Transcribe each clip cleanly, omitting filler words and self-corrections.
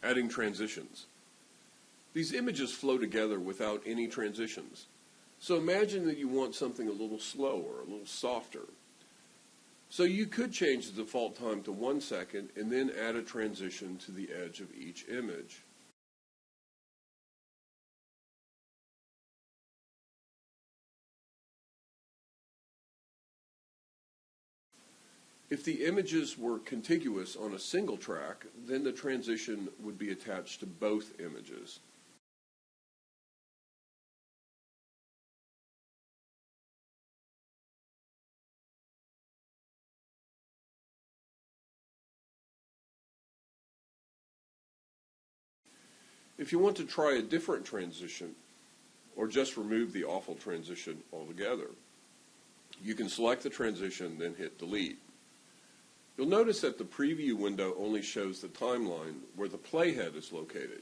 Adding transitions. These images flow together without any transitions. So imagine that you want something a little slower, a little softer. So you could change the default time to 1 second and then add a transition to the edge of each image. If the images were contiguous on a single track, then the transition would be attached to both images. If you want to try a different transition, or just remove the awful transition altogether, you can select the transition, then hit delete. You'll notice that the preview window only shows the timeline where the playhead is located.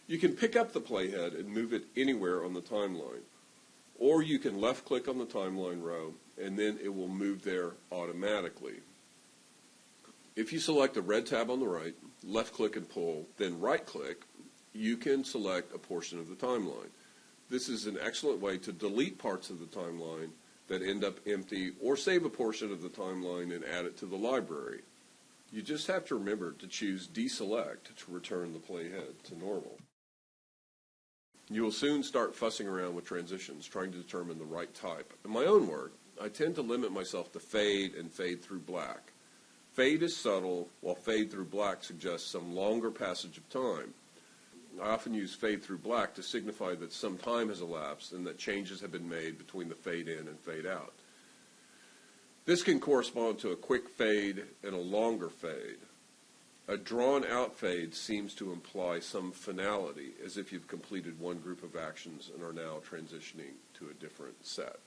You can pick up the playhead and move it anywhere on the timeline, or you can left-click on the timeline row and then it will move there automatically. If you select the red tab on the right, left-click and pull, then right-click, you can select a portion of the timeline. This is an excellent way to delete parts of the timeline that end up empty, or save a portion of the timeline and add it to the library. You just have to remember to choose deselect to return the playhead to normal. You will soon start fussing around with transitions, trying to determine the right type. In my own work, I tend to limit myself to fade and fade through black. Fade is subtle, while fade through black suggests some longer passage of time. I often use fade through black to signify that some time has elapsed and that changes have been made between the fade in and fade out. This can correspond to a quick fade and a longer fade. A drawn out fade seems to imply some finality, as if you've completed one group of actions and are now transitioning to a different set.